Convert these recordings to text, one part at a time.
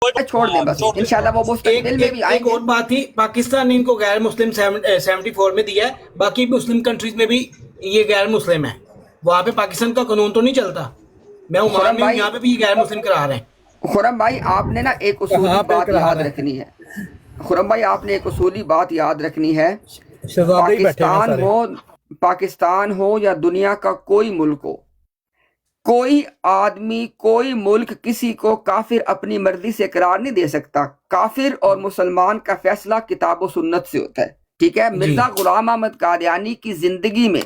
چھوڑ دیں بس انشاءاللہ وہ مستقبل میں بھی آئیں ایک گے. اور بات تھی، پاکستان نے ان کو غیر مسلم 74 میں دیا ہے، باقی مسلم کنٹریز میں بھی یہ غیر مسلم ہے. وہاں پہ پاکستان کا قانون تو نہیں چلتا. میں عمان میں ہوں، یہاں پہ بھی غیر مسلم قرار ہیں. خرم بھائی آپ نے نا ایک اصولی بات یاد رکھنی ہے. خرم بھائی آپ نے ایک اصولی بات یاد رکھنی ہے. پاکستان ہو یا دنیا کا کوئی ملک ہو، کوئی آدمی کوئی ملک کسی کو کافر اپنی مرضی سے قرار نہیں دے سکتا. کافر اور مسلمان کا فیصلہ کتاب و سنت سے ہوتا ہے. ٹھیک ہے. مرزا غلام احمد قادیانی کی زندگی میں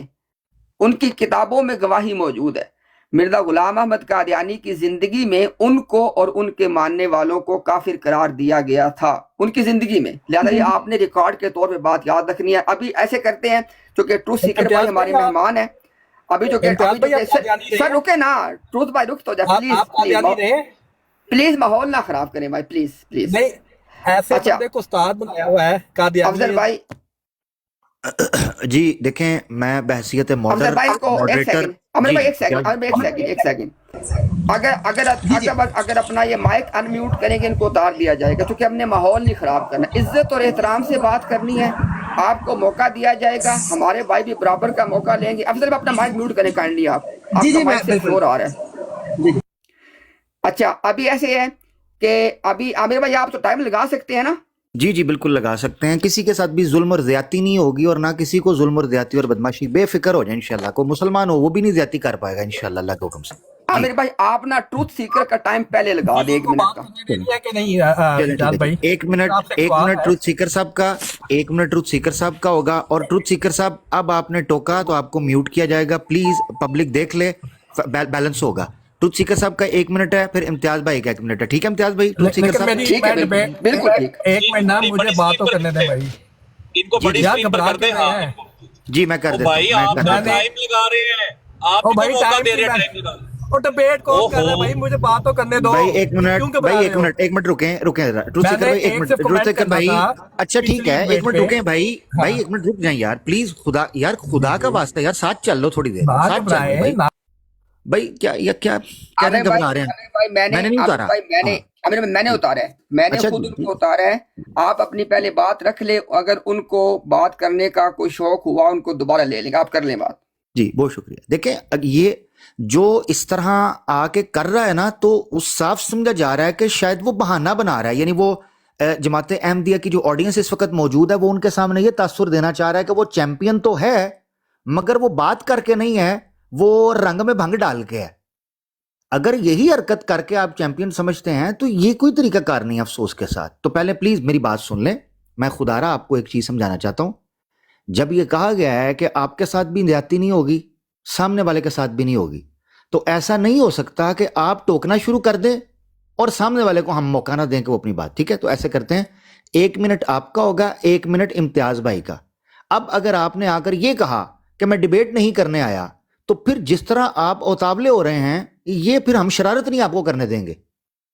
ان کی کتابوں میں گواہی موجود ہے. مرزا غلام احمد قادیانی کی زندگی میں ان کو اور ان کے ماننے والوں کو کافر قرار دیا گیا تھا ان کی زندگی میں. لہٰذا یہ آپ نے ریکارڈ کے طور پہ بات یاد رکھنی ہے. ابھی ایسے کرتے ہیں چونکہ ٹروتھ سیکر بھائی ہمارے مہمان ہیں. ابھی جو کہ سر رکے نا، ٹروتھ بھائی رک تو جائے پلیز ماحول نہ خراب کریں بھائی، پلیز. ایسے بندے کو استاد بنایا ہوا ہے قادیانی افضل بھائی. جی دیکھیں، میں بحثیت افضل بھائی کو ایک سیکنڈ، عمر بھائی ایک سیکنڈ اگر اپنا یہ مائک ان میوٹ کریں گے ان کو اتار دیا جائے گا، کیونکہ ہم نے ماحول نہیں خراب کرنا. عزت اور احترام سے بات کرنی ہے. آپ کو موقع دیا جائے گا، ہمارے بھائی بھی برابر کا موقع لیں گے. افضل بھائی اپنا مائک میوٹ کریں کائنڈلی. آپ کا مائک سے فلور آ رہا ہے. اچھا ابھی ایسے ہے کہ ابھی عامر بھائی آپ تو ٹائم لگا سکتے ہیں نا؟ جی بالکل لگا سکتے ہیں. کسی کے ساتھ بھی ظلم اور زیادتی نہیں ہوگی اور نہ کسی کو ظلم اور زیادتی اور بدماشی. بے فکر ہو جائیں انشاءاللہ. کو مسلمان ہو وہ بھی نہیں زیادتی کر پائے گا انشاءاللہ اللہ کے حکم سے. عامر بھائی آپ نا ٹروتھ سیکر کا ٹائم پہلے لگا دیں 1 منٹ کا. 1 منٹ ٹروتھ سیکر صاحب کا، 1 منٹ ٹروتھ سیکر صاحب کا ہوگا. اور ٹروتھ سیکر صاحب اب آپ نے ٹوکا تو آپ کو میوٹ کیا جائے گا. پلیز پبلک دیکھ لے، بیلنس ہوگا. ٹروتھ سیکر صاحب کا 1 منٹ ہے، پھر امتیاز بھائی کا 1 منٹ ہے. ٹھیک ہے امتیاز بھائی؟ ٹروتھ سیکر صاحب ٹھیک ہے بالکل ٹھیک. 1 منٹ نا مجھے بات تو کرنے دیں بھائی. ان کو بڑی اسکرین پر کر دیں. جی میں کر دیتا ہوں. بھائی آپ ٹائم لگا رہے ہیں، آپ کو موقع دے رہے ہیں ٹائم لگا. اور ڈبیٹ کون کر رہا ہے بھائی؟ مجھے بات تو کرنے دو بھائی. 1 منٹ بھائی، 1 منٹ رکیں ٹروتھ سیکر بھائی. 1 منٹ ٹروتھ سیکر بھائی. اچھا ٹھیک ہے 1 منٹ رکیں بھائی. 1 منٹ رک جائیں یار پلیز. خدا کا واسطہ یار ساتھ چل لو تھوڑی دیر. ساتھ چل لو بھائی. بھائی کیا گھبرا رہے ہیں؟ میں نے نہیں اتارا. میں نے اتارا ہے، میں نے خود ان کو اتارا ہے. آپ اپنی پہلے بات رکھ لے. اگر ان کو بات کرنے کا کوئی شوق ہوا ان کو دوبارہ لے لیں گے. آپ کر لیں بات. جی بہت شکریہ. دیکھیں یہ جو اس طرح آ کے کر رہا ہے نا، تو اس صاف سمجھا جا رہا ہے کہ شاید وہ بہانہ بنا رہا ہے. یعنی وہ جماعت احمدیہ کی جو آڈینس اس وقت موجود ہے وہ ان کے سامنے یہ تاثر دینا چاہ رہا ہے کہ وہ چیمپئن تو ہے مگر وہ بات کر کے نہیں ہے، وہ رنگ میں بھنگ ڈال کے ہے. اگر یہی حرکت کر کے آپ چیمپئن سمجھتے ہیں تو یہ کوئی طریقہ کار نہیں. افسوس کے ساتھ تو پہلے پلیز میری بات سن لیں. میں خدا رہا آپ کو ایک چیز سمجھانا چاہتا ہوں. جب یہ کہا گیا ہے کہ آپ کے ساتھ بھی زیادتی نہیں ہوگی، سامنے والے کے ساتھ بھی نہیں ہوگی، تو ایسا نہیں ہو سکتا کہ آپ ٹوکنا شروع کر دیں اور سامنے والے کو ہم موقع نہ دیں کہ وہ اپنی بات. ٹھیک ہے تو ایسے کرتے ہیں. 1 منٹ آپ کا ہوگا، 1 منٹ امتیاز بھائی کا. اب اگر آپ نے آ کر یہ کہا کہ میں ڈیبیٹ نہیں کرنے آیا، تو پھر جس طرح آپ اوتابلے ہو رہے ہیں یہ پھر ہم شرارت نہیں آپ کو کرنے دیں گے،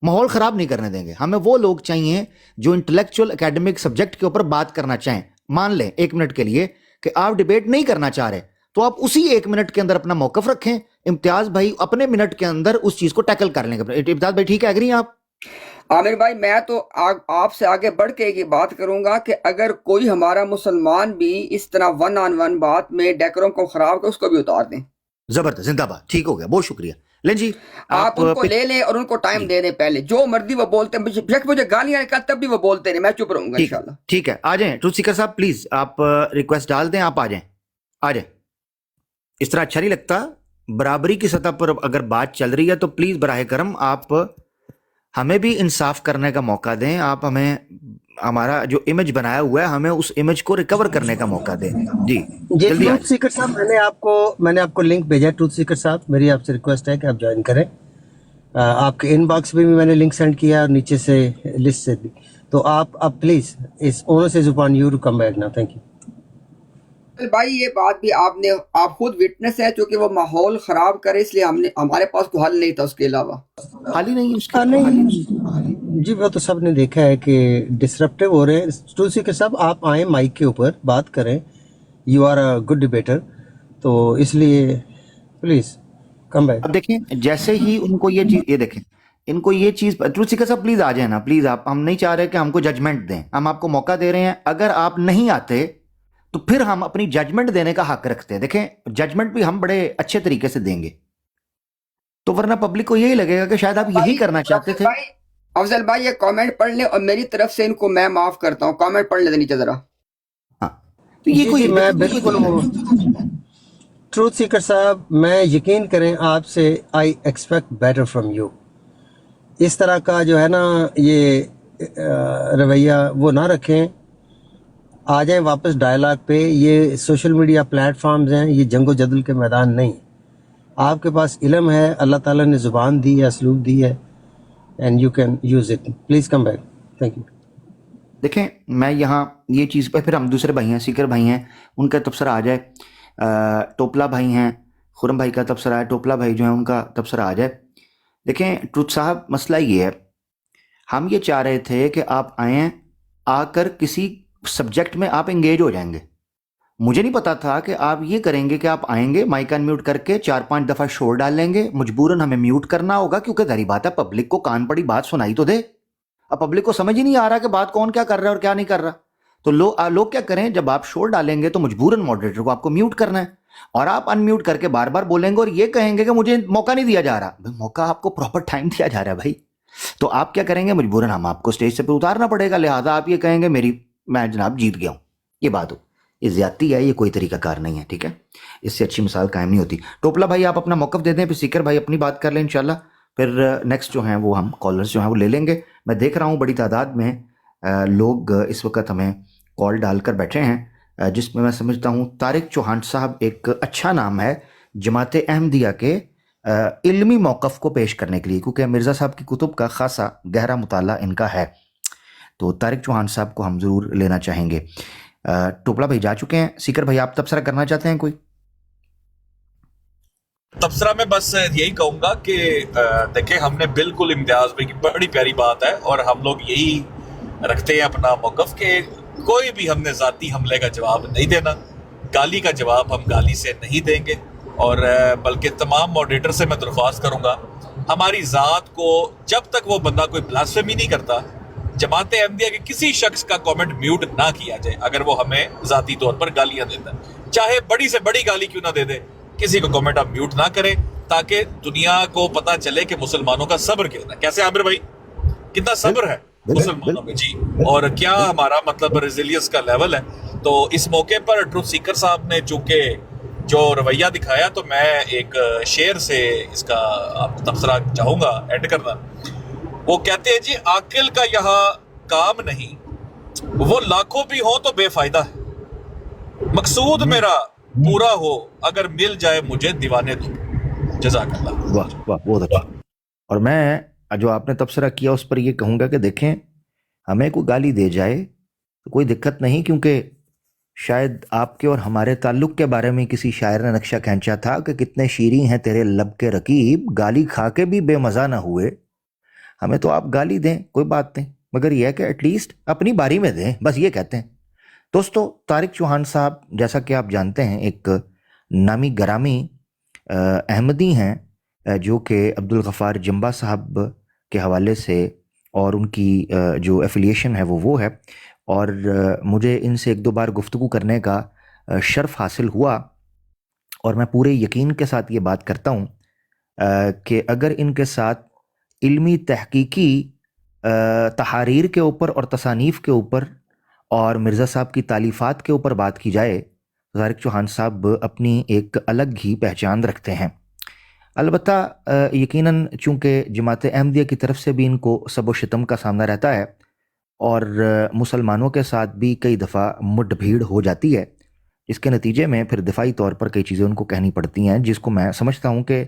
ماحول خراب نہیں کرنے دیں گے. ہمیں وہ لوگ چاہیے جو انٹلیکچوئل اکیڈمک سبجیکٹ کے اوپر بات کرنا چاہیں. مان لیں 1 منٹ کے لیے کہ آپ ڈیبیٹ نہیں کرنا چاہ رہے، تو آپ اسی 1 منٹ کے اندر اپنا موقف رکھیں. امتیاز بھائی اپنے منٹ کے اندر اس چیز کو ٹیکل کر لیں گے. امتیاز بھائی ٹھیک ہے؟ ایگری ہیں آپ؟ عامر بھائی میں تو آپ سے آگے بڑھ کے یہ بات کروں گا کہ اگر کوئی ہمارا مسلمان بھی اس طرح 1 on 1 بات میں ڈیکورم کو خراب کر اس کو بھی اتار دیں. زبردست، زندہ باد. ٹھیک ہو گیا، بہت شکریہ. لیں جی آپ ان کو لے لیں اور ان کو ٹائم دے دیں. پہلے جو مرضی وہ بولتے ہیں، مجھے گالیاں نکال تب بھی وہ بولتے ہیں، میں چپ رہوں گا انشاءاللہ. ٹھیک ہے آ جائیں ٹروتھ سیکر صاحب پلیز. آپ ریکویسٹ ڈال دیں، آپ آ جائیں. اس طرح اچھا نہیں لگتا. برابری کی سطح پر اگر بات چل رہی ہے تو پلیز براہ کرم آپ ہمیں بھی انصاف کرنے کا موقع دیں. آپ ہمیں ہمارا جو امیج بنایا ہوا ہے ہمیں اس امیج کو ریکور کرنے کا موقع دیں. جی ٹروتھ سیکر صاحب میں نے آپ کو لنک بھیجا. ٹروتھ سیکر صاحب میری آپ سے ریکویسٹ ہے کہ آپ جوائن کریں. آپ کے ان باکس میں بھی میں نے لنک سینڈ کیا اور نیچے سے لسٹ سے بھی. تو آپ پلیز اس honours is upon you to come back نا. تھینک یو بھائی. یہ بات بھی آپ خود وٹنس ہے، چونکہ وہ ماحول خراب کرے اس لیے ہمارے پاس کوئی حل نہیں تھا اس کے علاوہ. حال ہی نہیں اس کا. جی وہ تو سب نے دیکھا ہے کہ ڈسرپٹیو ہو رہے ہیں. ٹروتھ سیکر صاحب آپ آئیں مائک کے اوپر بات کریں. You are a good debater, تو اس لیے پلیز کم بیک. اب دیکھیں جیسے ہی ان کو یہ چیز، یہ دیکھیں ان کو یہ چیز ٹروتھ سیکر صاحب پلیز آ جائیں نا پلیز. آپ ہم نہیں چاہ رہے کہ ہم کو ججمنٹ دیں, ہم آپ کو موقع دے رہے ہیں. اگر آپ نہیں آتے تو پھر ہم اپنی ججمنٹ دینے کا حق رکھتے ہیں. دیکھیں ججمنٹ بھی ہم بڑے اچھے طریقے سے دیں گے, تو ورنہ پبلک کو یہی لگے گا کہ شاید آپ یہی کرنا چاہتے تھے. افضل بھائی یہ کامنٹ پڑھ لیں اور میری طرف سے ان کو میں معاف کرتا ہوں. کامنٹ پڑھ لیں نیچے ذرا. ہاں تو یہ جی کوئی جی میں بالکل ٹروتھ سیکر صاحب, میں یقین کریں آپ سے I expect better from you. اس طرح کا جو ہے نا یہ رویہ وہ نہ رکھیں. آ جائیں واپس ڈائلاگ پہ. یہ سوشل میڈیا پلیٹ فارمز ہیں, یہ جنگ و جدل کے میدان نہیں. آپ کے پاس علم ہے, اللہ تعالیٰ نے زبان دی ہے, اسلوب دی ہے, and you can use it. Please come back. Thank you. دیکھیں میں یہاں یہ چیز پہ پھر ہم دوسرے بھائی ہیں, سیکر بھائی ہیں, ان کا تبصرہ آ جائے. ٹوپلا بھائی ہیں, خرم بھائی کا تبصرہ ہے, ٹوپلا بھائی جو ہیں ان کا تبصرہ آ جائے. دیکھیں ٹروتھ صاحب مسئلہ یہ ہے, ہم یہ چاہ رہے تھے کہ آپ آئیں, آ کر کسی سبجیکٹ میں آپ انگیج ہو جائیں گے. مجھے نہیں پتا تھا کہ آپ یہ کریں گے کہ آپ آئیں گے مائک ان میوٹ کر کے 4-5 دفعہ شور ڈال لیں گے. مجبوراً ہمیں میوٹ کرنا ہوگا کیونکہ ظاہری بات ہے پبلک کو کان پڑی بات سنائی تو دے. اب پبلک کو سمجھ ہی نہیں آ رہا کہ بات کون کیا کر رہا ہے اور کیا نہیں کر رہا. تو لوگ کیا کریں, جب آپ شور ڈالیں گے تو مجبوراً ماڈریٹر کو آپ کو میوٹ کرنا ہے, اور آپ ان میوٹ کر کے بار بار بولیں گے اور یہ کہیں گے کہ مجھے موقع نہیں دیا جا رہا. موقع آپ کو پراپر ٹائم دیا جا رہا ہے بھائی. تو آپ کیا کریں گے, مجبوراً ہم آپ کو اسٹیج سے پہ اتارنا پڑے گا. لہٰذا آپ یہ کہیں گے میں جناب جیت گیا ہوں. یہ بات ہو, یہ زیادتی ہے, یہ کوئی طریقہ کار نہیں ہے. ٹھیک ہے, اس سے اچھی مثال قائم نہیں ہوتی. ٹوپلا بھائی آپ اپنا موقف دے دیں, پھر سیکر بھائی اپنی بات کر لیں انشاءاللہ. پھر نیکسٹ جو ہیں وہ ہم کالرز جو ہیں وہ لے لیں گے. میں دیکھ رہا ہوں بڑی تعداد میں لوگ اس وقت ہمیں کال ڈال کر بیٹھے ہیں, جس میں سمجھتا ہوں طارق چوہان صاحب ایک اچھا نام ہے جماعت احمدیہ کے علمی موقف کو پیش کرنے کے لیے, کیونکہ مرزا صاحب کی کتب کا خاصا گہرا مطالعہ ان کا ہے. تو طارق چوہان صاحب کو ہم ضرور لینا چاہیں گے. ٹوپلا بھائی جا چکے ہیں. سیکر بھائی آپ تبصرہ کرنا چاہتے ہیں کوئی؟ تبصرہ میں بس یہی کہوں گا کہ دیکھیں ہم نے بالکل امتیاز بھائی کی بڑی پیاری بات ہے, اور ہم لوگ یہی رکھتے ہیں اپنا موقف کہ کوئی بھی ہم نے ذاتی حملے کا جواب نہیں دینا. گالی کا جواب ہم گالی سے نہیں دیں گے, اور بلکہ تمام ماڈریٹر سے میں درخواست کروں گا ہماری ذات کو جب تک وہ بندہ کوئی بلاسفیمی نہیں کرتا, جماعت احمدیہ کے کسی شخص کا کامنٹ میوٹ نہ کیا جائے. اگر وہ ہمیں ذاتی طور پر گالیاں دیتا ہے, چاہے بڑی سے بڑی گالی کیوں نہ دے دے, کسی کو کامنٹ آپ میوٹ نہ کریں, تاکہ دنیا کو پتا چلے کہ مسلمانوں کا صبر کتنا ہے. کیسے عامر بھائی, کتنا صبر ہے مسلمانوں میں جی, اور کیا ہمارا مطلب ریزیلینس کا لیول ہے. تو اس موقع پر ٹروتھ سیکر صاحب نے چونکہ جو رویہ دکھایا, تو میں ایک شعر سے اس کا آپ تبصرہ چاہوں گا ایڈ کرنا. وہ کہتے ہیں جی عاقل کا یہاں کام نہیں, وہ لاکھوں بھی ہوں تو بے فائدہ ہے. مقصود میرا پورا ہو اگر مل جائے مجھے دیوانے دو. جزاک اللہ. واہ واہ, بہت اچھا. اور میں جو آپ نے تبصرہ کیا اس پر یہ کہوں گا کہ دیکھیں ہمیں کوئی گالی دے جائے تو کوئی دقت نہیں, کیونکہ شاید آپ کے اور ہمارے تعلق کے بارے میں کسی شاعر نے نقشہ کھینچا تھا کہ کتنے شیریں ہیں تیرے لب کے رقیب, گالی کھا کے بھی بے مزہ نہ ہوئے. ہمیں تو آپ گالی دیں کوئی بات نہیں, مگر یہ ہے کہ ایٹ لیسٹ اپنی باری میں دیں, بس یہ کہتے ہیں. دوستو طارق چوہان صاحب جیسا کہ آپ جانتے ہیں ایک نامی گرامی احمدی ہیں, جو کہ عبدالغفار جمبا صاحب کے حوالے سے اور ان کی جو ایفیلیشن ہے وہ ہے, اور مجھے ان سے 1-2 بار گفتگو کرنے کا شرف حاصل ہوا, اور میں پورے یقین کے ساتھ یہ بات کرتا ہوں کہ اگر ان کے ساتھ علمی تحقیقی تحاریر کے اوپر اور تصانیف کے اوپر اور مرزا صاحب کی تالیفات کے اوپر بات کی جائے, طارق چوہان صاحب اپنی ایک الگ ہی پہچان رکھتے ہیں. البتہ یقیناً چونکہ جماعت احمدیہ کی طرف سے بھی ان کو سب و شتم کا سامنا رہتا ہے, اور مسلمانوں کے ساتھ بھی کئی دفعہ مڈ بھیڑ ہو جاتی ہے, اس کے نتیجے میں پھر دفاعی طور پر کئی چیزیں ان کو کہنی پڑتی ہیں, جس کو میں سمجھتا ہوں کہ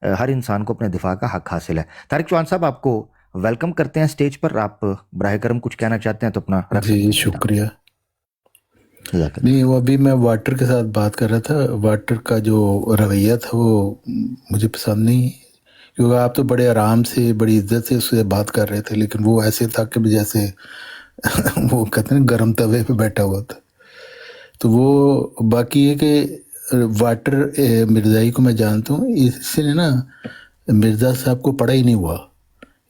ہر انسان کو اپنے دفاع کا حق حاصل ہے. طارق چوہان صاحب آپ کو ویلکم کرتے ہیں اسٹیج پر. آپ براہ کرم کچھ کہنا چاہتے ہیں تو اپنا جی شکریہ. نہیں وہ ابھی میں واٹر کے ساتھ بات کر رہا تھا, واٹر کا جو رویہ تھا وہ مجھے پسند نہیں, کیونکہ آپ تو بڑے آرام سے بڑی عزت سے اس سے بات کر رہے تھے, لیکن وہ ایسے تھا کہ جیسے وہ کہتے ہیں گرم توے پہ بیٹھا ہوا تھا. تو وہ باقی یہ کہ واٹر مرزائی کو میں جانتا ہوں, اس نے نا مرزا صاحب کو پڑھا ہی نہیں ہوا,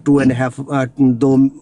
2.5 2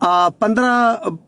15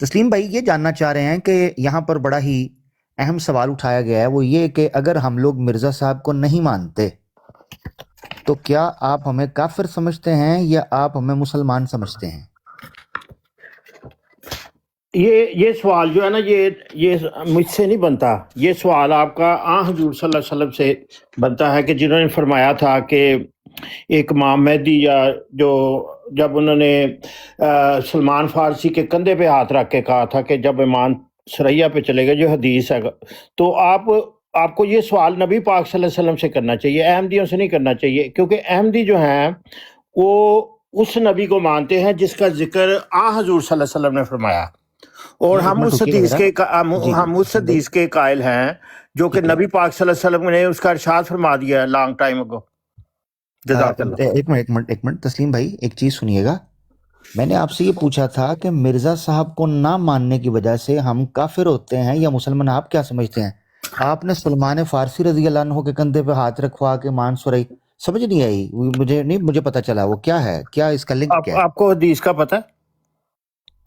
تسلیم بھائی یہ جاننا چاہ رہے ہیں کہ یہاں پر بڑا ہی اہم سوال اٹھایا گیا ہے، وہ یہ کہ اگر ہم لوگ مرزا صاحب کو نہیں مانتے تو کیا آپ ہمیں کافر سمجھتے ہیں یا آپ ہمیں مسلمان سمجھتے ہیں؟ یہ سوال جو ہے نا یہ مجھ سے نہیں بنتا، یہ سوال آپ کا حضور صلی اللہ علیہ وسلم سے بنتا ہے، کہ جنہوں نے فرمایا تھا کہ ایک امام مہدی، یا جو جب انہوں نے سلمان فارسی کے کندھے پہ ہاتھ رکھ کے کہا تھا کہ جب ایمان سریا پہ چلے گئے، جو حدیث ہے، تو آپ کو یہ سوال نبی پاک صلی اللہ علیہ وسلم سے کرنا چاہیے، احمدیوں سے نہیں کرنا چاہیے، کیونکہ احمدی جو ہیں وہ اس نبی کو مانتے ہیں جس کا ذکر حضور صلی اللہ علیہ وسلم نے فرمایا، اور ہم اس حدیث کے قائل ہیں جو کہ نبی پاک صلی اللہ علیہ وسلم نے اس کا ارشاد فرما دیا ہے لانگ ٹائم اگو۔ جزاک اللہ۔ ایک منٹ تسلیم بھائی، ایک چیز سنیے گا، میں نے آپ سے یہ پوچھا تھا کہ مرزا صاحب کو نہ ماننے کی وجہ سے ہم کافر ہوتے ہیں یا مسلمان، آپ کیا سمجھتے ہیں؟ آپ نے سلمان فارسی رضی اللہ عنہ کے کندھے پہ ہاتھ رکھوا کے مان سرائی، سمجھ نہیں آئی مجھے پتہ چلا وہ کیا ہے، کیا اس کا لنک کیا ہے؟ آپ کو حدیث کا پتہ ہے؟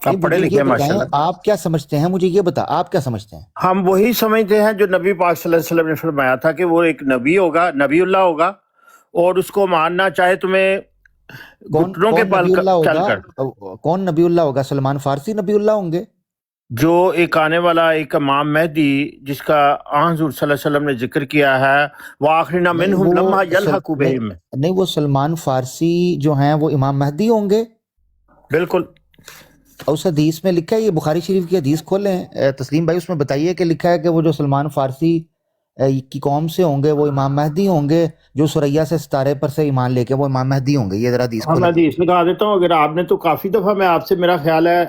آپ پڑھے لکھے ہیں ماشاءاللہ۔ آپ کیا سمجھتے ہیں، مجھے یہ بتا، آپ کیا سمجھتے ہیں؟ ہم وہی سمجھتے ہیں جو نبی پاک صلی اللہ علیہ وسلم نے فرمایا تھا کہ وہ ایک نبی ہوگا، نبی اللہ ہوگا، اور اس کو ماننا چاہے تمہیں گھٹنوں کے پل چل کر۔ کون نبی اللہ ہوگا؟ سلمان فارسی نبی اللہ ہوں گے؟ جو ایک آنے والا ایک امام مہدی جس کا حضور صلی اللہ علیہ وسلم نے ذکر کیا ہے، وآخرنا منہم لما یلحقوا بہم، نہیں، وہ سلمان فارسی جو ہیں وہ امام مہدی ہوں گے؟ بالکل۔ اس حدیث میں لکھا ہے، یہ بخاری شریف کی حدیث کھولیں تسلیم بھائی، اس میں بتائیے کہ لکھا ہے کہ وہ جو سلمان فارسی کی قوم سے ہوں گے وہ امام مہدی ہوں گے، جو سریا سے ستارے پر سے ایمان لے کے وہ امام مہدی ہوں گے۔ یہ ذرا حدیث میں حدیث لگا دیتا ہوں، اگر آپ نے تو کافی دفعہ میں آپ سے میرا خیال ہے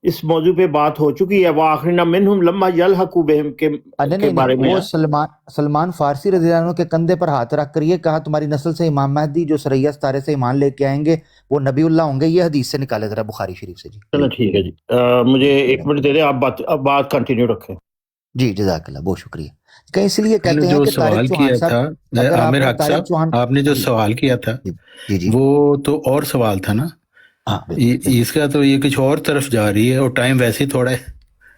اس موضوع پہ بات ہو چکی ہے، وآخرنا منہم لما یلحقوا بہم کے بارے میں۔ وہ سلمان فارسی رضی اللہ عنہ کے کندھے پر ہاتھ رکھ کر یہ کہا تمہاری نسل سے امام مہدی جو سریا ستارے سے ایمان لے کے آئیں گے وہ نبی اللہ ہوں گے، یہ حدیث سے نکالے ذرا بخاری شریف سے۔ جی چلو ٹھیک ہے جی، مجھے ایک منٹ دے دیں، آپ بات کنٹینیو رکھیں۔ جی جزاک اللہ، بہت شکریہ۔ کہ اس لیے کہتے ہیں جو کہ سوال کیا تھا عامر حق صاحب، آپ نے جو سوال کیا تھا وہ تو اور سوال تھا نا، اس کا تو یہ کچھ اور طرف جا رہی ہے اور ٹائم ویسے ہی تھوڑا ہے۔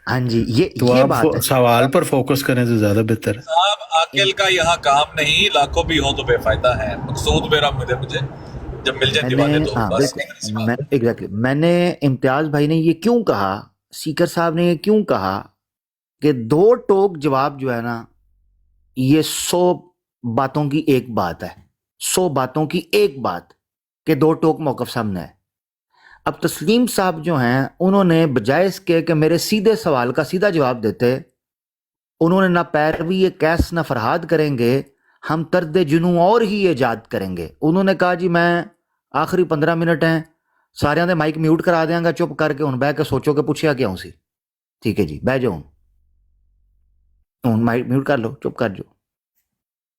ہاں جی، تو آپ سوال پر فوکس کریں تو زیادہ بہتر ہے۔ صاحب عاقل کا یہاں کام نہیں، لاکھوں بھی ہوں تو بے فائدہ ہے، مقصود میرا مجھے جب مل جائے دیوانے تو بس۔ ایگزیکٹلی، میں نے امتیاز بھائی نے یہ کیوں کہا، سیکر صاحب نے یہ کیوں کہا کہ دو ٹوک جواب جو ہے نا یہ 100 باتوں کی ایک بات ہے، 100 باتوں کی ایک بات کہ دو ٹوک موقف سامنے ہے۔ اب تسلیم صاحب جو ہیں انہوں نے بجائے اس کے کہ میرے سیدھے سوال کا سیدھا جواب دیتے، انہوں نے نہ پیروی کیس نہ فرہاد کریں گے، ہم طرد جنوں اور ہی ایجاد کریں گے۔ انہوں نے کہا جی میں آخری 15 منٹ ہیں سارے دے مائک میوٹ کرا دیاں گا، چپ کر کے ہن بہ کے سوچو کہ پوچھیا کیا ہوں سی، ٹھیک ہے جی، بہ جاؤ ہن مائک میوٹ کر لو، چپ کر جو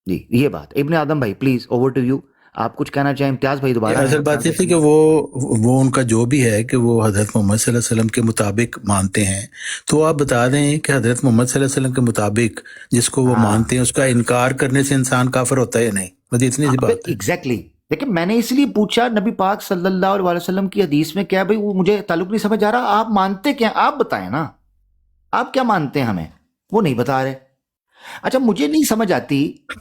جی۔ یہ بات ابن آدم بھائی پلیز اوور ٹو یو، آپ کچھ کہنا چاہیں؟ امتیاز بھائی دوبارہ۔ اصل بات یہ تھی کہ وہ ان کا جو بھی ہے کہ وہ حضرت محمد صلی اللہ علیہ وسلم کے مطابق مانتے ہیں، تو آپ بتا دیں کہ حضرت محمد صلی اللہ علیہ وسلم کے مطابق جس کو وہ مانتے ہیں اس کا انکار کرنے سے انسان کافر ہوتا ہے یا نہیں، بس اتنی سی بات ہے۔ ایگزیکٹلی، لیکن میں نے اس لیے پوچھا نبی پاک صلی اللہ علیہ وسلم کی حدیث میں کیا بھائی، وہ مجھے تعلق نہیں سمجھ آ رہا، آپ مانتے کیا، آپ بتائیں نا، آپ کیا مانتے ہیں ہمیں، وہ نہیں بتا رہے۔ اچھا مجھے نہیں سمجھ آتی،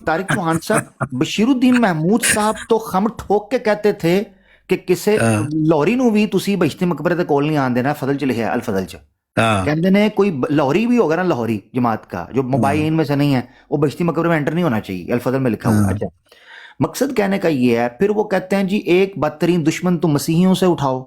طارق چوہان صاحب بشیر الدین محمود صاحب تو خم ٹھوک کے کہتے تھے کہ کسے لوری نو بھی تسی بہشتی مقبرے تے کول نہیں آن دینا، فضل چ لکھیا الفضل چ، کہندے نے کوئی لاہوری بھی ہوگا نا، لاہوری جماعت کا جو مباین میں سے نہیں ہے، وہ بہشتی مقبرے میں انٹر نہیں ہونا چاہیے، الفضل میں لکھا ہوا۔ اچھا مقصد کہنے کا یہ ہے، پھر وہ کہتے ہیں جی ایک بدترین دشمن تم مسیحیوں سے اٹھاؤ،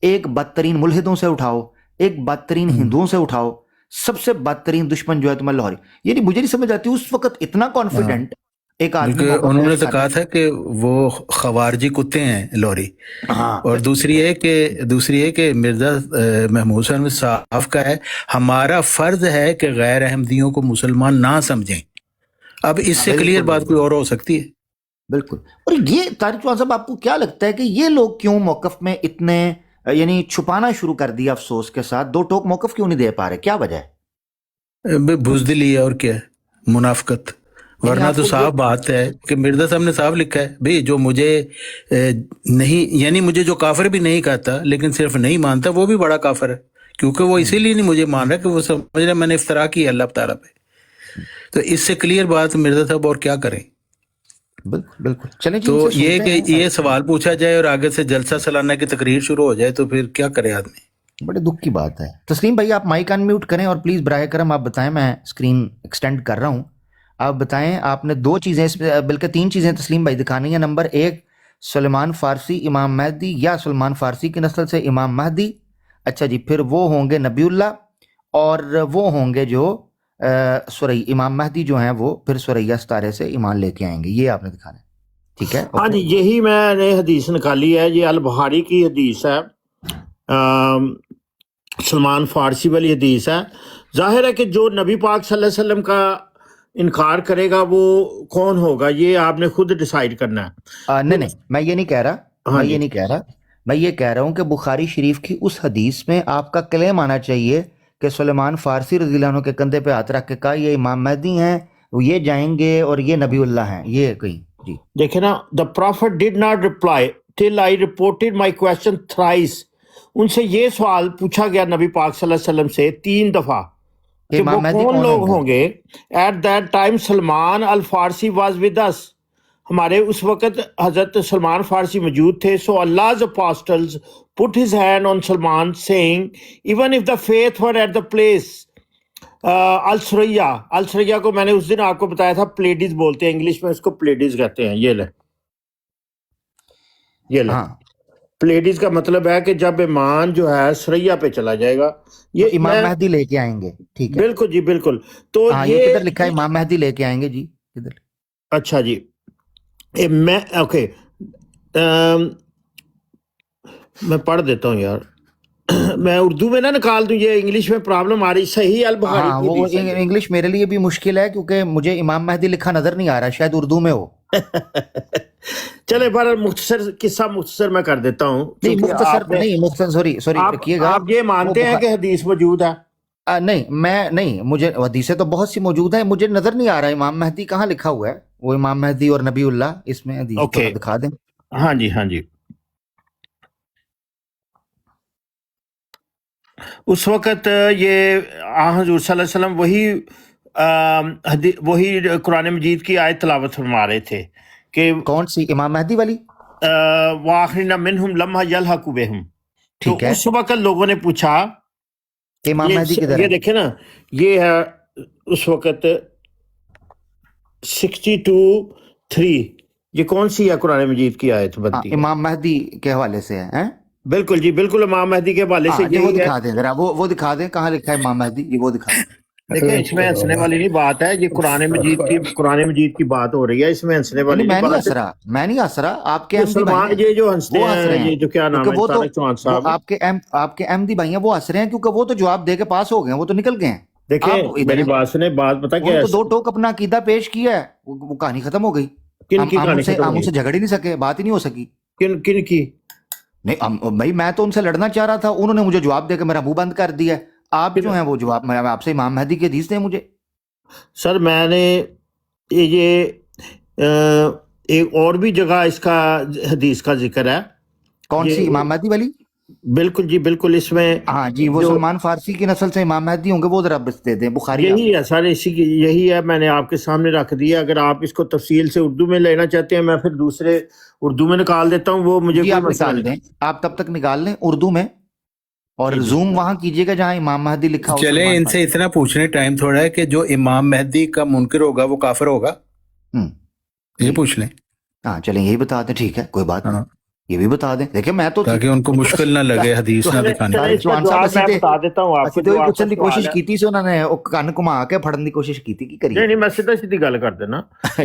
ایک بدترین ملحدوں سے اٹھاؤ، ایک بدترین ہندوؤں سے اٹھاؤ، سب سے بدترین دشمن جو ہے تمہیں لاہوری۔ یعنی مجھے نہیں سمجھ آتی اس وقت اتنا کانفیڈنٹ ایک آدمی، انہوں نے تو کہا تھا کہ وہ خوارجی کتے ہیں لوری، اور دوسری ہے کہ مرزا محمود صاحب صاحب کا ہے ہمارا فرض ہے کہ غیر احمدیوں کو مسلمان نہ سمجھیں۔ اب اس سے کلیئر بات کوئی اور ہو سکتی ہے؟ بالکل۔ اور یہ طارق چوہان صاحب آپ کو کیا لگتا ہے کہ یہ لوگ کیوں موقف میں اتنے یعنی چھپانا شروع کر دیا، افسوس کے ساتھ دو ٹوک موقف کیوں نہیں دے پا رہے، کیا وجہ ہے؟ بزدلی ہے اور کیا ہے، منافقت، ورنہ تو صاف بات ہے کہ مرزا صاحب نے صاف لکھا ہے بھئی جو مجھے نہیں، یعنی مجھے جو کافر بھی نہیں کہتا لیکن صرف نہیں مانتا وہ بھی بڑا کافر ہے، کیونکہ وہ اسی لیے نہیں مجھے مان رہا کہ وہ سمجھ رہا میں نے افطرا کی اللہ تعالیٰ پہ. تو اس سے کلیئر بات مرزا صاحب اور کیا کریں. بالکل بالکل چلیں جی. تو یہ کہ یہ سوال پوچھا جائے اور آگے سے جلسہ سالانہ کی تقریر شروع ہو جائے تو پھر کیا کرے آدمی. بڑے دکھ کی بات ہے. تسلیم بھائی آپ مائک ان میوٹ کریں اور پلیز براہ کرم آپ بتائیں. میں اسکرین ایکسٹینڈ کر رہا ہوں. آپ بتائیں آپ نے 2 چیزیں اس میں بلکہ 3 چیزیں تسلیم بھائی دکھانی ہیں. نمبر 1 سلیمان فارسی امام مہدی یا سلمان فارسی کی نسل سے امام مہدی. اچھا جی. پھر وہ ہوں گے نبی اللہ اور وہ ہوں گے جو امام مہدی جو ہیں وہ پھر سوریا ستارے سے ایمان لے کے آئیں گے. یہ آپ نے دکھانا ہے. ٹھیک ہے. ہاں جی یہی میں نے حدیث نکالی ہے. یہ البخاری کی حدیث ہے, سلمان فارسی والی حدیث ہے. ظاہر ہے کہ جو نبی پاک صلی اللہ علیہ وسلم کا انکار کرے گا وہ کون ہوگا یہ آپ نے خود ڈیسائیڈ کرنا ہے. نہیں میں یہ نہیں کہہ رہا. میں یہ کہہ رہا ہوں کہ بخاری شریف کی اس حدیث میں آپ کا کلیم آنا چاہیے کہ سلیمان فارسی رضی اللہ عنہ کے کندھے پہ ہاتھ رکھ کے کہا یہ امام مہدی ہیں, یہ جائیں گے اور یہ نبی اللہ ہیں. یہ کہیں جی دیکھیں نا, the prophet did not reply till I reported my question thrice. ان سے یہ سوال پوچھا گیا نبی پاک صلی اللہ علیہ وسلم سے 3 دفعہ کہ وہ کون لوگ ہوں گے. At that time Salman Al Farsi was with us. ہمارے اس وقت حضرت سلمان فارسی موجود تھے. سو Allah's apostles put his hand on Salman saying even if the faith were at the place السریا کو میں نے اس دن آپ کو بتایا تھا پلیڈیز بولتے ہیں, انگلش میں اس کو پلیڈیز کہتے ہیں. یہ لے پلیڈیز کا مطلب ہے کہ جب ایمان جو ہے سریا پہ چلا جائے گا یہ امام مہدی لے کے آئیں گے. ٹھیک ہے بالکل جی بالکل. تو یہ کدھر لکھا ہے امام مہدی لے کے آئیں گے جی کدھر. اچھا جی میں اوکے میں پڑھ دیتا ہوں یار, میں اردو میں نہ نکال دوں, یہ انگلش میں پرابلم آ رہی. صحیح البخاری وہ انگلش میرے لیے بھی مشکل ہے کیونکہ مجھے امام مہدی لکھا نظر نہیں آ رہا, شاید اردو میں ہو. چلے پر مختصر میں کر دیتا ہوں. مختصر سوری رکھیے گا. آپ یہ مانتے ہیں کہ حدیث موجود ہے؟ نہیں مجھے حدیثیں تو بہت سی موجود ہیں, مجھے نظر نہیں آ رہا امام مہدی کہاں لکھا ہوا ہے. وہ امام مہدی اور نبی اللہ اس میں حدیث دکھا دیں. ہاں جی اس وقت یہ حضور صلی اللہ علیہ وسلم وہی قرآن مجید کی آیت تلاوت فرما رہے تھے کہ کون سی امام مہدی والی وآخرین منہم لما یلحق بہم. تو اس وقت لوگوں نے پوچھا امام مہدی کدھر ہے. یہ دیکھیں نا, یہ ہے اس وقت 62:3. یہ کون سی ہے قرآن مجید کی آیت بنتی ہے؟ امام مہدی کے حوالے سے ہے. بالکل جی بالکل امام مہدی کے حوالے سے. وہ دکھا دیں ذرا, وہ دکھا دیں کہاں لکھا ہے امام مہدی. یہ وہ دکھا دیں. دیکھیں اس میں ہنسنے والی نہیں بات ہے, یہ قرآن مجید کی بات ہو رہی ہے, اس میں ہنسنے والی میں نہیں ہنس رہا. آپ کے یہ جو ہنستے ہیں یہ جو کیا نام ہے طارق چوہان صاحب, آپ کے احمدی بھائی ہیں وہ ہنس رہے ہیں کیونکہ وہ تو جواب دے کے پاس ہو گئے, وہ تو نکل گئے ہیں. دیکھیں میری بات سنیں, بات پتہ کیا ہے, 2 ٹوک اپنا عقیدہ پیش کیا ہے, وہ کہانی ختم ہو گئی. ہم سے جھگڑ ہی نہیں سکے, بات ہی نہیں ہو سکی. کن کی نہیں بھائی, میں تو ان سے لڑنا چاہ رہا تھا, انہوں نے مجھے جواب دے کے میرا منہ بند کر دیا. آپ جو ہیں وہ جواب میں آپ سے امام مہدی کی حدیث دیں مجھے. سر میں نے یہ ایک اور بھی جگہ اس کا حدیث کا ذکر ہے. کون سی امام مہدی والی؟ بالکل جی بالکل. اس میں ہاں جی وہ سلمان فارسی کی نسل سے امام مہدی ہوں گے, وہ ذرا بس دے دیں. بخاری یہی ہے سر, اسی کی یہی ہے, میں نے آپ کے سامنے رکھ دیا. اگر آپ اس کو تفصیل سے اردو میں لینا چاہتے ہیں میں پھر دوسرے اردو میں نکال دیتا ہوں, وہ مجھے آپ نکال دیں. آپ تب تک نکال لیں اردو میں اور زوم وہاں کیجیے گا جہاں امام مہدی لکھا ہو. چلیں ان سے اتنا پوچھنے ٹائم تھوڑا ہے کہ جو امام مہدی کا منکر ہوگا وہ کافر ہوگا, یہ پوچھ لیں. ہاں چلیں یہی بتا دیں. ٹھیک ہے کوئی بات نہیں, یہ بھی بتا دیں. دیکھیں میں تو تاکہ ان کو مشکل نہ لگے حدیث نہ دکھانے. بتا دیتا ہوں آپ کو. پوچھنے کی کوشش کی تھی, انہوں نے کن کما کے پھڑنے کی کوشش کی تھی. نہیں میں سیدھی گل کر دینا.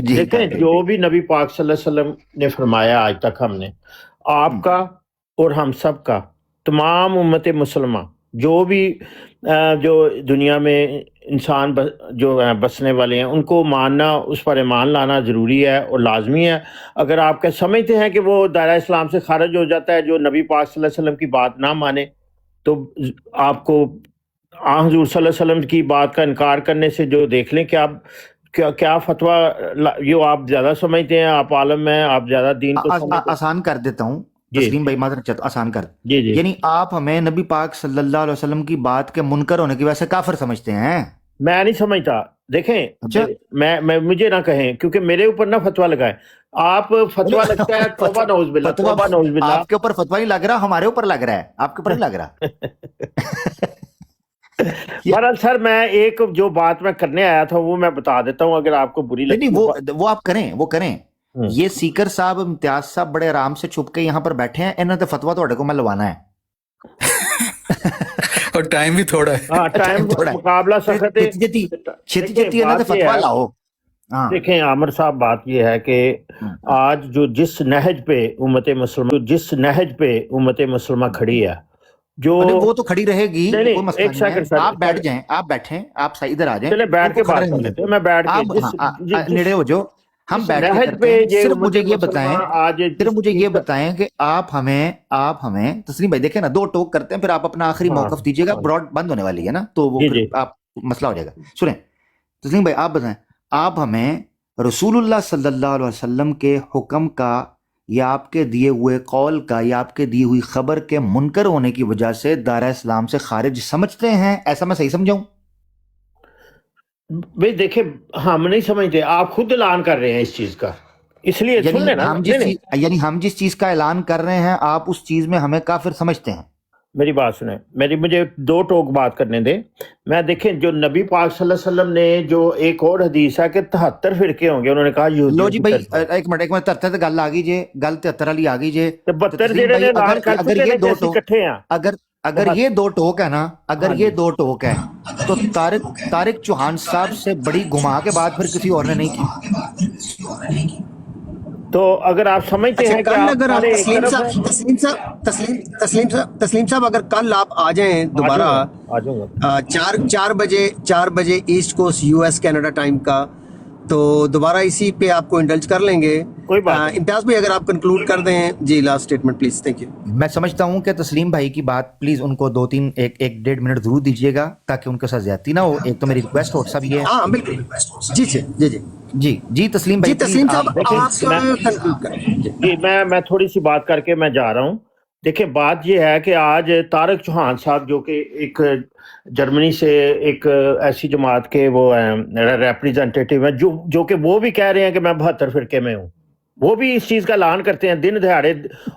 دیکھیں جو بھی نبی پاک صلی اللہ علیہ وسلم نے فرمایا آج تک, ہم نے آپ کا اور ہم سب کا, تمام امت مسلمہ جو بھی جو دنیا میں انسان جو بسنے والے ہیں ان کو ماننا, اس پر ایمان لانا ضروری ہے اور لازمی ہے. اگر آپ کا سمجھتے ہیں کہ وہ دائرہ اسلام سے خارج ہو جاتا ہے جو نبی پاک صلی اللہ علیہ وسلم کی بات نہ مانے, تو آپ کو حضور صلی اللہ علیہ وسلم کی بات کا انکار کرنے سے جو دیکھ لیں کہ آپ کیا فتویٰ, یہ آپ زیادہ سمجھتے ہیں, آپ عالم ہیں, آپ زیادہ دین کو آسان کر دیتا ہوں. جی تسلیم بھائی معذرت آسان کر. جی جی یعنی آپ ہمیں نبی پاک صلی اللہ علیہ وسلم کی بات کے منکر ہونے کی وجہ سے کافر سمجھتے ہیں؟ میں نہیں سمجھتا. دیکھیں اچھا میں مجھے نہ کہیں کیونکہ میرے اوپر نہ فتویٰ لگائیں. آپ فتویٰ لگتا ہے توبہ نعوذ باللہ فتوا توبہ نعوذ باللہ. آپ کے اوپر فتوا نہیں لگ رہا, ہمارے اوپر لگ رہا ہے, آپ کے اوپر نہیں لگ رہا. بہرحال سر میں ایک جو بات میں کرنے آیا تھا وہ میں بتا دیتا ہوں اگر آپ کو بری لگتی نہیں وہ آپ کریں, وہ کریں. یہ سیکر صاحب امتیاز صاحب بڑے آرام سے چھپ کے یہاں پر بیٹھے ہیں, انہوں نے فتوا تو کو میں لوانا ہے. اور ٹائم بھی تھوڑا ہے. ہاں ٹائم تھوڑا ہے. مقابلہ سخت ہے. چھتی انہوں نے فتوا لاؤ. دیکھیں عامر صاحب بات یہ ہے کہ آج جو جس نہج پہ امت مسلمہ کھڑی ہے جو وہ تو کھڑی رہے گی, کوئی مسئلہ ایک نہیں ہے. سیکنڈ آپ بیٹھ جائیں, آپ بیٹھیں, آپ ادھر آ جائیں, چلے بیٹھ کے بات کر لیتے ہیں. میں بیٹھ کے نیڑے ہو جو ہم بیٹھ کے کرتے ہیں. صرف مجھے یہ بتائیں کہ آپ ہمیں تسلیم بھائی دیکھیں نا, 2 ٹوک کرتے ہیں پھر آپ اپنا آخری موقف دیجیے گا. براڈ بند ہونے والی ہے نا تو وہ آپ مسئلہ ہو جائے گا. سنیں تسلیم بھائی, آپ بتائیں, آپ ہمیں رسول اللہ صلی اللہ علیہ وسلم کے حکم کا یا آپ کے دیے ہوئے قول کا یا آپ کے دی ہوئی خبر کے منکر ہونے کی وجہ سے دائرہ اسلام سے خارج سمجھتے ہیں؟ ایسا میں صحیح سمجھاؤں؟ بھئی دیکھیں ہم نہیں سمجھتے, آپ خود اعلان کر رہے ہیں اس چیز کا, اس لیے سن لینا. یعنی ہم جس چیز کا اعلان کر رہے ہیں آپ اس چیز میں ہمیں کافر سمجھتے ہیں؟ میری بات سنیں, مجھے 2 ٹوک بات کرنے دیں. میں دیکھیں جو نبی پاک صلی اللہ علیہ وسلم نے جو ایک اور حدیث ہے کہ 73 فرقے ہوں گے, انہوں نے کہا لو جی بھائی ایک منٹ 73 گل آ گئی جے, گل 73 والی آ گئی جے. 72 جڑے نے اعلان کر چکے ہیں کہ ਅਸੀਂ ਇਕੱਠੇ ہیں. اگر یہ 2 ٹوک ہے نا, اگر یہ 2 ٹوک ہے تو طارق چوہان صاحب سے بڑی گما کے بعد پھر کسی اور نے نہیں کی. تو اگر آپ سمجھتے ہیں کہ اگر آپ تسلیم صاحب اگر کل آپ آ جائیں دوبارہ 4 بجے East Coast US Canada time کا, تو دوبارہ اسی پہ آپ کو انڈلج کر لیں گے. امتیاز بھائی اگر آپ کنکلوڈ کر دیں جی last statement please. Thank you. میں سمجھتا ہوں کہ تسلیم بھائی کی بات پلیز ان کو 1.5 منٹ ضرور دیجیے گا تاکہ ان کے ساتھ زیادتی نہ ہو. ایک تو میری ریکویسٹ ہو سب یہ ہے. ہاں بالکل. جی تسلیم بھائی صاحب کنکلوڈ کریں. جی میں تھوڑی سی بات کر کے میں جا رہا ہوں. دیکھیں بات یہ ہے کہ آج طارق چوہان صاحب جو کہ ایک جرمنی سے ایک ایسی جماعت کے وہ ریپریزنٹیٹیو ہیں جو کہ وہ بھی کہہ رہے ہیں کہ میں 72 فرقے میں ہوں, وہ بھی اس چیز کا اعلان کرتے ہیں دن دہاڑے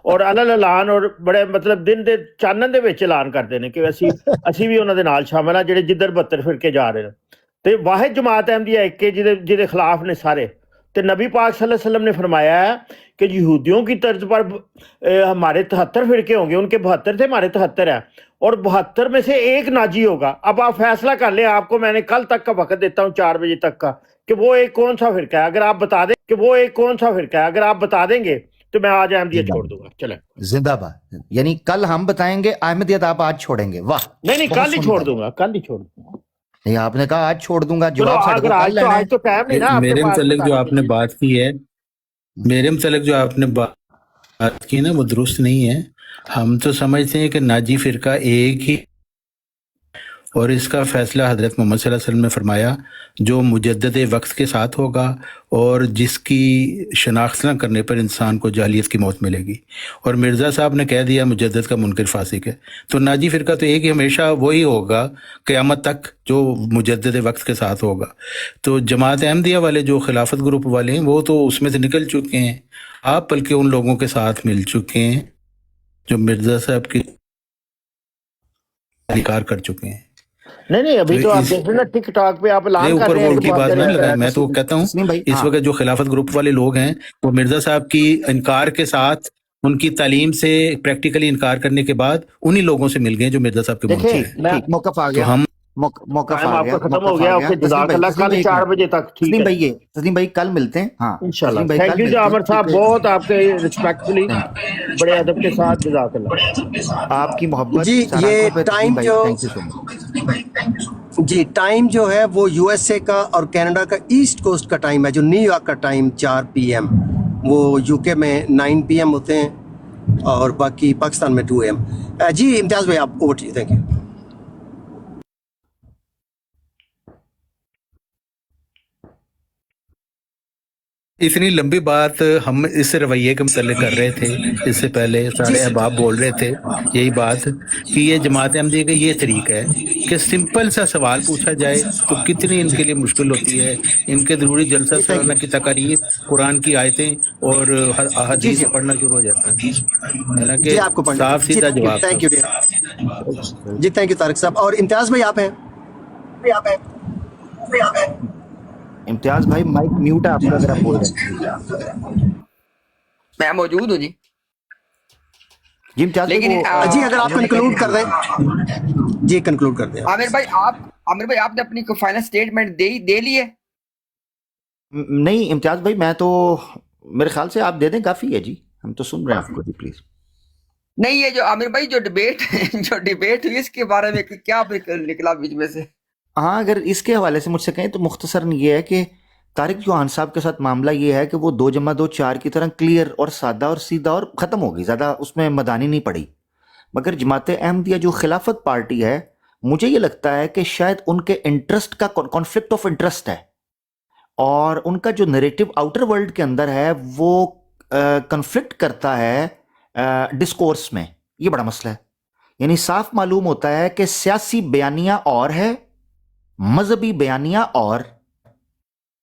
اور اعلان اور بڑے مطلب دن دے چانن دے وچ اعلان کرتے ہیں کہ اسی بھی انہاں دے نال شامل ہیں جڑے جدھر 72 فرقے جا رہے ہیں. تے واحد جماعت احمدیہ ایک کے جدے خلاف نے سارے. تو نبی پاک صلی اللہ علیہ وسلم نے فرمایا ہے کہ یہودیوں کی طرز پر ہمارے 73 فرقے ہوں گے, ان کے 72 تھے, ہمارے 73 ہیں, اور 72 میں سے ایک ناجی ہوگا. اب آپ فیصلہ کر لیں, آپ کو میں نے کل تک کا وقت دیتا ہوں 4 بجے تک کا, کہ وہ ایک کون سا فرقہ ہے. اگر آپ بتا دیں گے تو میں آج احمدیت چھوڑ دوں گا. چلیں زندہ باد. یعنی کل ہم بتائیں گے احمدیت, آپ آج چھوڑیں گے؟ واہ. نہیں کل ہی چھوڑ دوں گا. نہیں آپ نے کہا آج چھوڑ دوں گا. آج تو ٹائم نہیں نا. میرے متعلق جو آپ نے بات کی ہے, بات کی نا وہ درست نہیں ہے. ہم تو سمجھتے ہیں کہ ناجی فرقہ ایک ہی, اور اس کا فیصلہ حضرت محمد صلی اللہ علیہ وسلم نے فرمایا جو مجدد وقت کے ساتھ ہوگا اور جس کی شناخت نہ کرنے پر انسان کو جاہلیت کی موت ملے گی. اور مرزا صاحب نے کہہ دیا مجدد کا منکر فاسق ہے, تو ناجی فرقہ تو ایک ہی ہمیشہ وہی ہوگا قیامت تک جو مجدد وقت کے ساتھ ہوگا. تو جماعت احمدیہ والے جو خلافت گروپ والے ہیں وہ تو اس میں سے نکل چکے ہیں, آپ بلکہ ان لوگوں کے ساتھ مل چکے ہیں جو مرزا صاحب کی انکار کر چکے ہیں. نہیں ابھی تو آپ دیکھ رہے نا ٹک ٹاک پہ آپ اعلان کر رہے ہیں. کی بات نہیں لگا, میں تو کہتا ہوں اس وقت جو خلافت گروپ والے لوگ ہیں وہ مرزا صاحب کی انکار کے ساتھ ان کی تعلیم سے پریکٹیکلی انکار کرنے کے بعد انہی لوگوں سے مل گئے جو مرزا صاحب کے موقف آ گیا. موقف آپ کا ختم ہو گیا. جزاک اللہ. کل 4 بجے تک. تسلیم بھائی کل ملتے ہیں. ہاں انشاءاللہ. تھینک یو عامر صاحب, بہت آپ کے ریسپیکٹفلی بڑے ادب کے ساتھ. جزاک اللہ. آپ کی محبت. جی یہ ٹائم جو ہے وہ USA کا اور کینیڈا کا ایسٹ کوسٹ کا ٹائم ہے, جو نیو یارک کا ٹائم 4 PM, وہ UK میں 9 PM ہوتے ہیں اور باقی پاکستان میں 2 AM. جی امتیاز بھائی آپ over to you. Thank you. اتنی لمبی بات ہم اس رویے کے متعلق کر رہے تھے، اس سے پہلے سارے احباب بول رہے تھے یہی بات کہ یہ جماعت احمدیہ کا یہ طریقہ ہے کہ سمپل سا سوال پوچھا جائے تو کتنی ان کے لیے مشکل ہوتی ہے. ان کے ضروری جلسہ جی تھینک سالانہ کی تقاریر، قرآن کی آیتیں اور یو. جی احادیث جی پڑھنا شروع ہو جاتے ہیں، جی حالانکہ آپ کو پڑھنا صاف جی سیدھا جواب تھا تھینک یو اس کا. جی تھینک یو طارق صاحب. اور امتیاز بھائی آپ ہیں؟ امتیاز بھائی مائک میوٹ ہے آپ کا اگر آپ بول رہے ہیں پلیز. میں موجود ہوں جی. جی امتیاز بھائی لیکن وہ جی اگر آپ انہوں نے کہا کنکلوڈ کر conclude دیں. جی کنکلوڈ کر دیں. عامر بھائی آپ نے اپنی فائنل سٹیٹمنٹ دے لی ہے؟ نہیں امتیاز بھائی میں تو میرے خیال سے آپ دے دیں کافی ہے جی، ہم تو سن رہے ہیں آپ کو جی پلیز. نہیں، یہ جو عامر بھائی جو ڈیبیٹ ہوئی اس کے بارے میں کیا نکلا بیچ میں سے؟ ہاں اگر اس کے حوالے سے مجھ سے کہیں تو مختصراً یہ ہے کہ طارق چوہان صاحب کے ساتھ معاملہ یہ ہے کہ وہ 2+2=4 کی طرح کلیئر اور سادہ اور سیدھا اور ختم ہو گئی، زیادہ اس میں مدانی نہیں پڑی. مگر جماعت احمدیہ جو خلافت پارٹی ہے، مجھے یہ لگتا ہے کہ شاید ان کے انٹرسٹ کا کانفلکٹ آف انٹرسٹ ہے، اور ان کا جو نیریٹو آؤٹر ورلڈ کے اندر ہے وہ کنفلکٹ کرتا ہے ڈسکورس میں. یہ بڑا مسئلہ ہے. یعنی صاف معلوم ہوتا ہے کہ سیاسی بیانیہ اور ہے، مذہبی بیانیہ اور.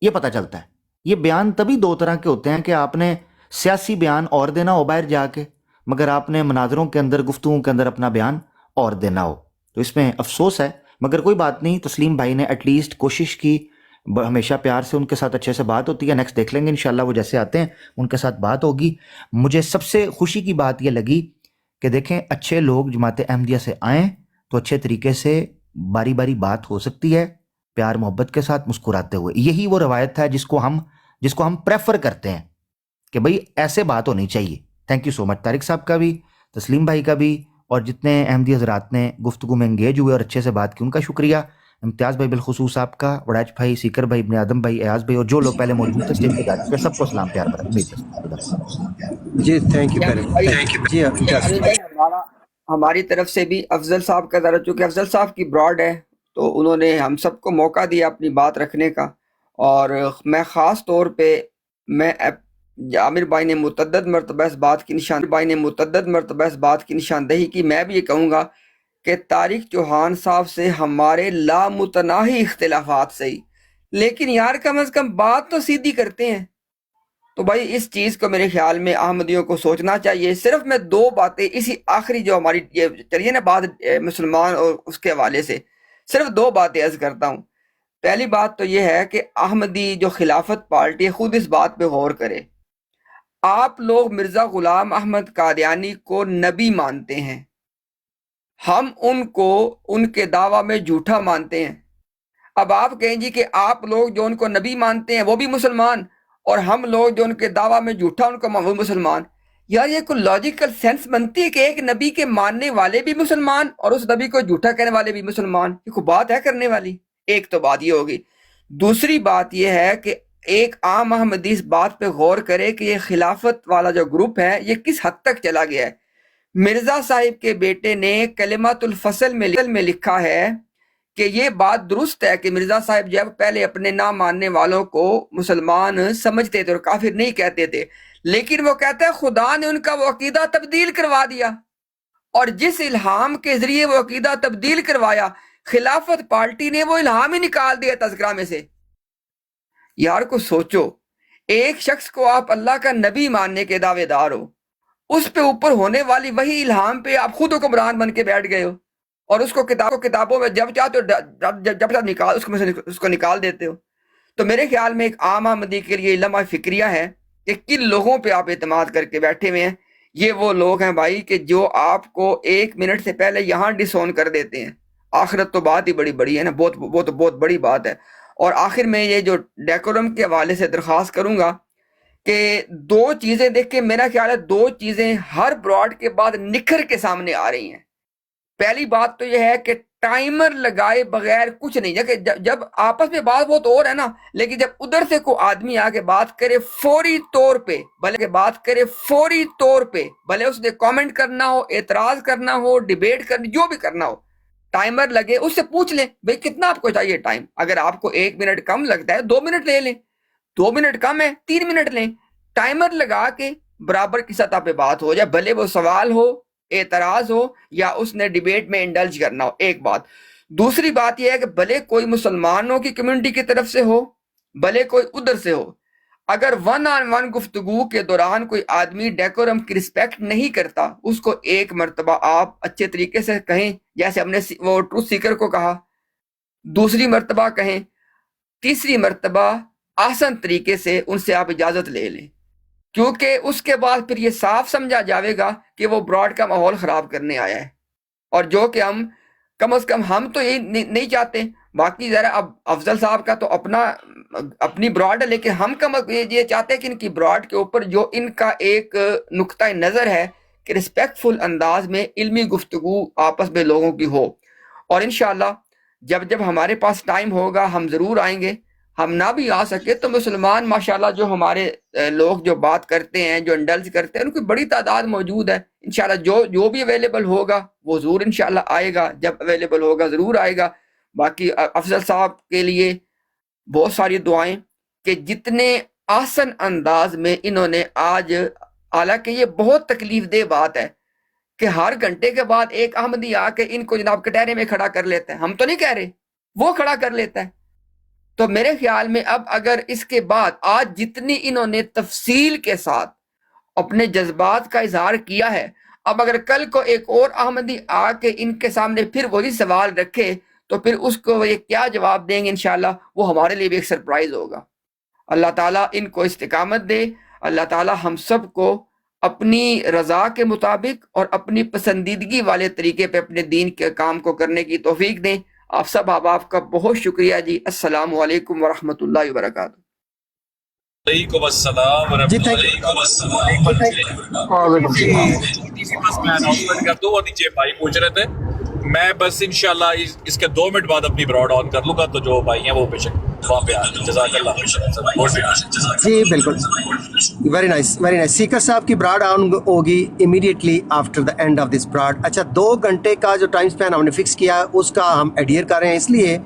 یہ پتہ چلتا ہے. یہ بیان تبھی دو طرح کے ہوتے ہیں کہ آپ نے سیاسی بیان اور دینا ہو باہر جا کے، مگر آپ نے مناظروں کے اندر گفتگو کے اندر اپنا بیان اور دینا ہو. تو اس میں افسوس ہے، مگر کوئی بات نہیں. تسلیم بھائی نے ایٹ لیسٹ کوشش کی، ہمیشہ پیار سے ان کے ساتھ اچھے سے بات ہوتی ہے. نیکسٹ دیکھ لیں گے انشاءاللہ، وہ جیسے آتے ہیں ان کے ساتھ بات ہوگی. مجھے سب سے خوشی کی بات یہ لگی کہ دیکھیں اچھے لوگ جماعت احمدیہ سے آئیں تو اچھے طریقے سے باری باری بات ہو سکتی ہے، پیار محبت کے ساتھ مسکراتے ہوئے. یہی وہ روایت ہے جس کو ہم پریفر کرتے ہیں کہ بھئی ایسے بات ہونی چاہیے. تھینک یو سو مچ طارق صاحب کا بھی، تسلیم بھائی کا بھی، اور جتنے احمدی حضرات نے گفتگو میں انگیج ہوئے اور اچھے سے بات کی ان کا شکریہ. امتیاز بھائی بالخصوص آپ کا، وڑاج بھائی، سیکر بھائی، ابن آدم بھائی، ایاز بھائی، اور جو لوگ پہلے موجود تھے اسٹیج پہ جا چکے، سب کو سلام پیار بھرا. امید ہے. جی تھینک یو عامر بھائی جی عامر بھائی ہماری طرف سے بھی افضل صاحب کا ذرا، چونکہ افضل صاحب کی براڈ ہے تو انہوں نے ہم سب کو موقع دیا اپنی بات رکھنے کا. اور میں خاص طور پہ عامر بھائی نے متعدد مرتبہ اس بات کی نشاندہی کی. میں بھی یہ کہوں گا کہ طارق چوہان صاحب سے ہمارے لامتناہی اختلافات سے ہی، لیکن یار کم از کم بات تو سیدھی کرتے ہیں. تو بھائی اس چیز کو میرے خیال میں احمدیوں کو سوچنا چاہیے. صرف میں دو باتیں اسی آخری جو ہماری یہ چلیے نا بات مسلمان اور اس کے حوالے سے، صرف دو باتیں عرض کرتا ہوں. پہلی بات تو یہ ہے کہ احمدی جو خلافت پارٹی ہے خود اس بات پہ غور کرے. آپ لوگ مرزا غلام احمد قادیانی کو نبی مانتے ہیں، ہم ان کو ان کے دعویٰ میں جھوٹا مانتے ہیں. اب آپ کہیں جی کہ آپ لوگ جو ان کو نبی مانتے ہیں وہ بھی مسلمان، اور ہم لوگ جو ان کے دعویٰ میں جھوٹا ان کو وہ مسلمان. یار یہ کوئی لاجیکل سینس بنتی ہے کہ ایک نبی کے ماننے والے بھی مسلمان اور اس نبی کو جھوٹا کہنے والے بھی مسلمان؟ یہ کوئی بات ہے کرنے والی؟ ایک تو بات یہ ہوگی. دوسری بات یہ ہے کہ ایک عام احمدی اس بات پہ غور کرے کہ یہ خلافت والا جو گروپ ہے یہ کس حد تک چلا گیا ہے. مرزا صاحب کے بیٹے نے کلمات الفصل میں لکھا ہے کہ یہ بات درست ہے کہ مرزا صاحب جب پہلے اپنے نہ ماننے والوں کو مسلمان سمجھتے تھے اور کافر نہیں کہتے تھے، لیکن وہ کہتا ہے خدا نے ان کا وہ عقیدہ تبدیل کروا دیا، اور جس الہام کے ذریعے وہ عقیدہ تبدیل کروایا خلافت پارٹی نے وہ الہام ہی نکال دیا تذکرہ میں سے. یار کو سوچو، ایک شخص کو آپ اللہ کا نبی ماننے کے دعوے دار ہو، اس پہ اوپر ہونے والی وہی الہام پہ آپ خود حکمران بن کے بیٹھ گئے ہو، اور اس کو کتابوں میں جب چاہتے ہو جب نکال اس کو نکال دیتے ہو. تو میرے خیال میں ایک عام احمدی کے لیے لمحہ فکریہ ہے کہ کن لوگوں پہ آپ اعتماد کر کے بیٹھے ہوئے ہیں. یہ وہ لوگ ہیں بھائی کہ جو آپ کو 1 منٹ سے پہلے یہاں ڈس آن کر دیتے ہیں. آخرت تو بات ہی بڑی ہے نا، بہت بڑی بات ہے. اور آخر میں یہ جو ڈیکورم کے حوالے سے درخواست کروں گا کہ دو چیزیں دیکھ کے میرا خیال ہے، دو چیزیں ہر براڈ کے بعد نکھر کے سامنے آ رہی ہیں. پہلی بات تو یہ ہے کہ ٹائمر لگائے بغیر کچھ نہیں. جب آپس میں بات بہت اور ہے نا، لیکن جب ادھر سے کوئی آدمی آ کے بات کرے فوری طور پہ، بھلے اس نے کامنٹ کرنا ہو، اعتراض کرنا ہو، ڈیبیٹ کرنی، جو بھی کرنا ہو، ٹائمر لگے اس سے پوچھ لیں بھئی کتنا آپ کو چاہیے ٹائم. اگر آپ کو 1 منٹ کم لگتا ہے 2 منٹ لے لیں. 2 منٹ کم ہے 3 منٹ لیں, ٹائمر لگا کے برابر کی سطح پہ بات ہو جائے, بھلے وہ سوال ہو, اعتراض ہو, یا اس نے ڈیبیٹ میں انڈلج کرنا ہو. ایک بات. دوسری بات یہ ہے کہ بھلے کوئی مسلمانوں کی کمیونٹی کی طرف سے ہو, بھلے کوئی ادھر سے ہو, اگر 1-on-1 گفتگو کے دوران کوئی آدمی ڈیکورم کی رسپیکٹ نہیں کرتا, اس کو ایک مرتبہ آپ اچھے طریقے سے کہیں, جیسے ہم نے وہ ٹروتھ سیکر کو کہا, دوسری مرتبہ کہیں, تیسری مرتبہ آسان طریقے سے ان سے آپ اجازت لے لیں, کیونکہ اس کے بعد پھر یہ صاف سمجھا جاوے گا کہ وہ براڈ کا ماحول خراب کرنے آیا ہے, اور جو کہ ہم کم از کم ہم تو یہ نہیں چاہتے. باقی ذرا اب افضل صاحب کا تو اپنی براڈ ہے, لیکن ہم یہ چاہتے ہیں کہ ان کی براڈ کے اوپر جو ان کا ایک نقطۂ نظر ہے کہ رسپیکٹ فل انداز میں علمی گفتگو آپس میں لوگوں کی ہو. اور انشاءاللہ جب ہمارے پاس ٹائم ہوگا ہم ضرور آئیں گے. ہم نہ بھی آ سکے تو مسلمان ماشاءاللہ جو ہمارے لوگ جو بات کرتے ہیں, جو انڈلج کرتے ہیں, ان کی بڑی تعداد موجود ہے. انشاءاللہ جو بھی اویلیبل ہوگا وہ ضرور انشاءاللہ آئے گا, جب اویلیبل ہوگا ضرور آئے گا. باقی افضل صاحب کے لیے بہت ساری دعائیں کہ جتنے آسن انداز میں انہوں نے آج, حالانکہ یہ بہت تکلیف دہ بات ہے کہ ہر گھنٹے کے بعد ایک احمدی آ کے ان کو جناب کٹہرے میں کھڑا کر لیتا ہے. ہم تو نہیں کہہ رہے, وہ کھڑا کر لیتا ہے. تو میرے خیال میں اب اگر اس کے بعد آج جتنی انہوں نے تفصیل کے ساتھ اپنے جذبات کا اظہار کیا ہے, اب اگر کل کو ایک اور احمدی آ کے ان کے سامنے پھر وہی سوال رکھے تو پھر اس کو یہ کیا جواب دیں گے, انشاءاللہ وہ ہمارے لیے بھی ایک سرپرائز ہوگا. اللہ تعالیٰ ان کو استقامت دے. اللہ تعالیٰ ہم سب کو اپنی رضا کے مطابق اور اپنی پسندیدگی والے طریقے پہ اپنے دین کے کام کو کرنے کی توفیق دیں. آپ سب آپ کا بہت شکریہ جی. السلام علیکم ورحمۃ اللہ وبرکاتہ. وعلیکم السلام ورحمۃ اللہ. نیچے بھائی پوچھ رہے تھے, میں بس انشاءاللہ اس کے 2 منٹ بعد اپنی براڈ آن کر لوں گا, تو جو بھائی ہیں وہ بے شک وہاں پہ آ جائیں. جزاک اللہ. جی بالکل, ویری نائس ویری نائس. سیکر صاحب کی براڈ آن ہوگی immediately after the end of this براڈ. اچھا 2 گھنٹے کا جو ٹائم اسپین ہم نے فکس کیا اس کا ہم ایڈیئر کر رہے ہیں, اس لیے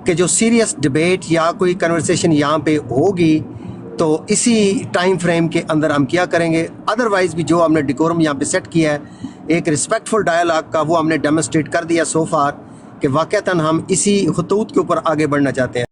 کہ جو سیریس ڈبیٹ یا کوئی کنورسیشن یہاں پہ ہوگی تو اسی ٹائم فریم کے اندر ہم کیا کریں گے. ادروائز بھی جو ہم نے ڈیکورم یہاں پہ سیٹ کیا ہے, ایک رسپیکٹفل ڈائلاگ کا, وہ ہم نے ڈیمونسٹریٹ کر دیا سو فار کہ واقعتاً ہم اسی خطوط کے اوپر آگے بڑھنا چاہتے ہیں.